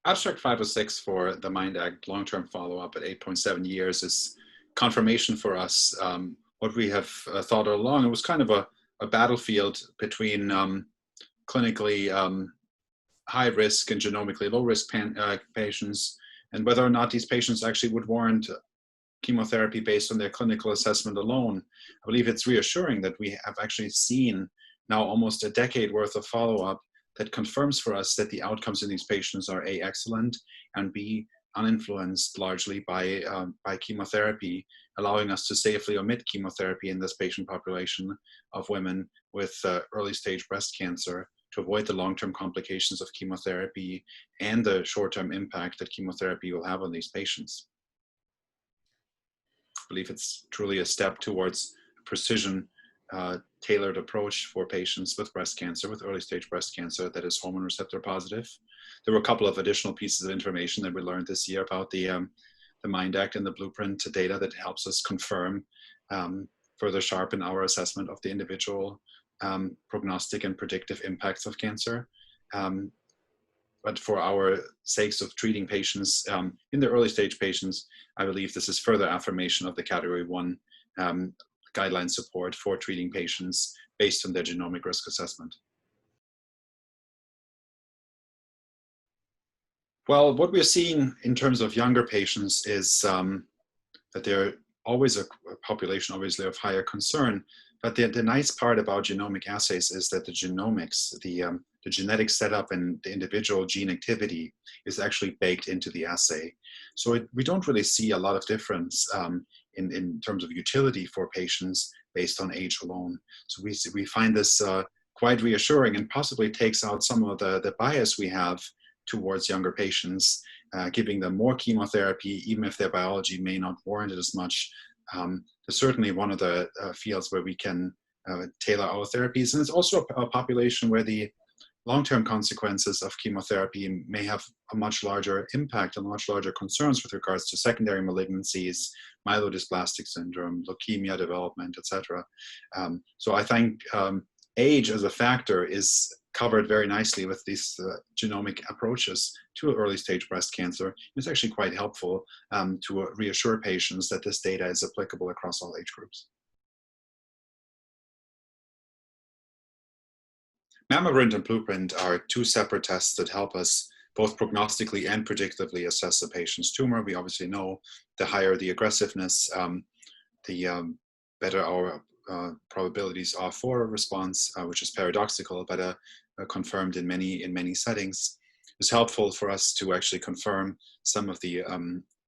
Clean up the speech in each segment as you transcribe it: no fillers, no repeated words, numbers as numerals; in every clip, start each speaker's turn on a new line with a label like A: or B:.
A: Abstract 506 for the Mindact long-term follow-up at 8.7 years is confirmation for us what we have thought all along. It was kind of a battlefield between clinically high risk and genomically low risk patients, and whether or not these patients actually would warrant chemotherapy based on their clinical assessment alone. I believe it's reassuring that we have actually seen now almost a decade worth of follow-up that confirms for us that the outcomes in these patients are A, excellent, and B, uninfluenced largely by chemotherapy, allowing us to safely omit chemotherapy in this patient population of women with early stage breast cancer to avoid the long-term complications of chemotherapy and the short-term impact that chemotherapy will have on these patients. I believe it's truly a step towards precision tailored approach for patients with breast cancer, with early stage breast cancer that is hormone receptor positive. There were a couple of additional pieces of information that we learned this year about the Mindact and the BLUPRINT data that helps us confirm, further sharpen our assessment of the individual prognostic and predictive impacts of cancer. But for our sakes of treating patients in the early stage patients, I believe this is further affirmation of the Category 1 guideline support for treating patients based on their genomic risk assessment. Well, what we're seeing in terms of younger patients is that they're always a population, obviously, of higher concern. But the nice part about genomic assays is that the genomics, the genetic setup and the individual gene activity is actually baked into the assay. So we don't really see a lot of difference in terms of utility for patients based on age alone. So we find this quite reassuring and possibly takes out some of the bias we have towards younger patients, giving them more chemotherapy, even if their biology may not warrant it as much. It's certainly one of the fields where we can tailor our therapies. And it's also a population where the long-term consequences of chemotherapy may have a much larger impact and much larger concerns with regards to secondary malignancies, myelodysplastic syndrome, leukemia development, etc. So I think age as a factor is covered very nicely with these genomic approaches to early stage breast cancer. It's actually quite helpful to reassure patients that this data is applicable across all age groups. MAMMAPRINT and BLUPRINT are two separate tests that help us both prognostically and predictively assess a patient's tumor. We obviously know the higher the aggressiveness, the better our probabilities are for a response, which is paradoxical, but confirmed in many settings. It's helpful for us to actually confirm some of the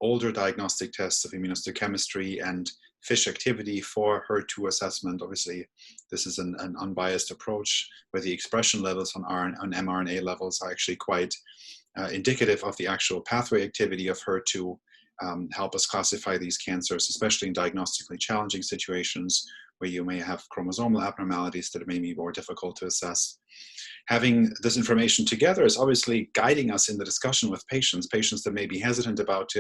A: older diagnostic tests of immunohistochemistry and FISH activity for HER2 assessment. Obviously, this is an unbiased approach where the expression levels on mRNA levels are actually quite indicative of the actual pathway activity of HER2, help us classify these cancers, especially in diagnostically challenging situations where you may have chromosomal abnormalities that may be more difficult to assess. Having this information together is obviously guiding us in the discussion with patients that may be hesitant about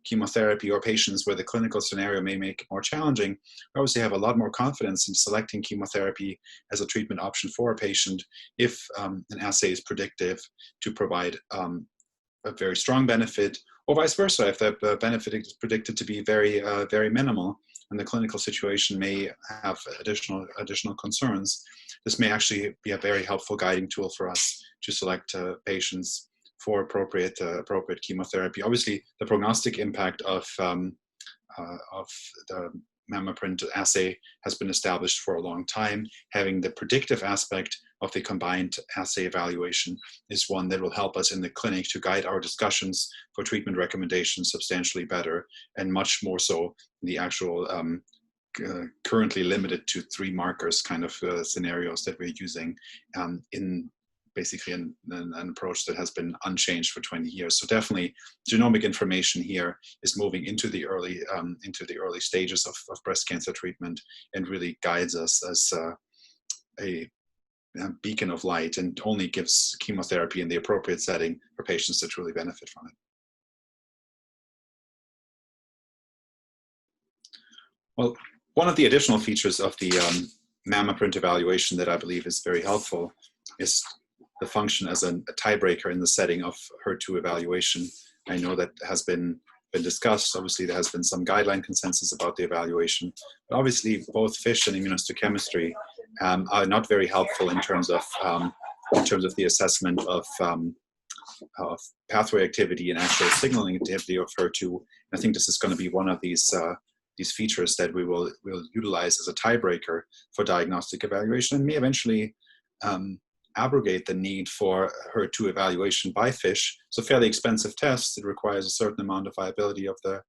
A: chemotherapy, or patients where the clinical scenario may make it more challenging. We obviously have a lot more confidence in selecting chemotherapy as a treatment option for a patient if an assay is predictive to provide a very strong benefit, or vice versa, if the benefit is predicted to be very minimal and the clinical situation may have additional concerns. This may actually be a very helpful guiding tool for us to select patients for appropriate chemotherapy. Obviously, the prognostic impact of the MAMMAPRINT assay has been established for a long time. Having the predictive aspect of the combined assay evaluation is one that will help us in the clinic to guide our discussions for treatment recommendations substantially better, and much more so the actual currently limited to 3 markers kind of scenarios that we're using in basically an approach that has been unchanged for 20 years. So definitely genomic information here is moving into the early stages of breast cancer treatment and really guides us as a beacon of light, and only gives chemotherapy in the appropriate setting for patients that truly benefit from it. Well, one of the additional features of the MAMMAPRINT evaluation that I believe is very helpful is function as a tiebreaker in the setting of HER2 evaluation. I know that has been discussed. Obviously, there has been some guideline consensus about the evaluation. But obviously, both FISH and immunohistochemistry are not very helpful in terms of the assessment of pathway activity and actual signaling activity of HER2. I think this is going to be one of these features that we'll utilize as a tiebreaker for diagnostic evaluation, and may eventually abrogate the need for HER2 evaluation by FISH. It's a fairly expensive test. It requires a certain amount of viability of the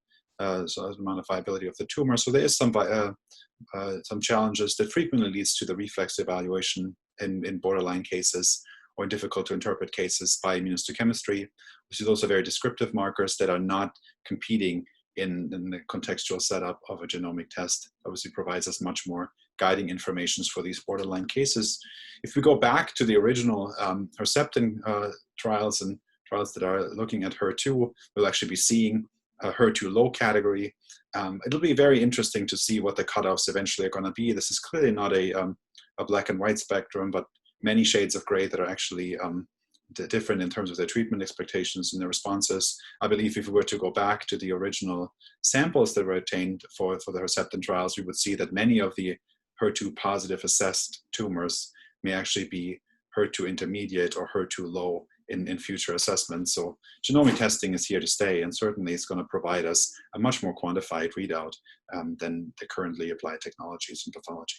A: tumor. So there is some challenges that frequently leads to the reflex evaluation in borderline cases or in difficult to interpret cases by immunohistochemistry, which is also very descriptive markers that are not competing in the contextual setup of a genomic test. Obviously provides us much more guiding information for these borderline cases. If we go back to the original Herceptin trials and trials that are looking at HER2, we'll actually be seeing a HER2 low category. It'll be very interesting to see what the cutoffs eventually are going to be. This is clearly not a black and white spectrum, but many shades of gray that are actually different in terms of their treatment expectations and their responses. I believe if we were to go back to the original samples that were obtained for the Herceptin trials, we would see that many of the HER2 positive assessed tumors may actually be HER2 intermediate or HER2 low in future assessments. So genomic testing is here to stay, and certainly it's going to provide us a much more quantified readout than the currently applied technologies in pathology.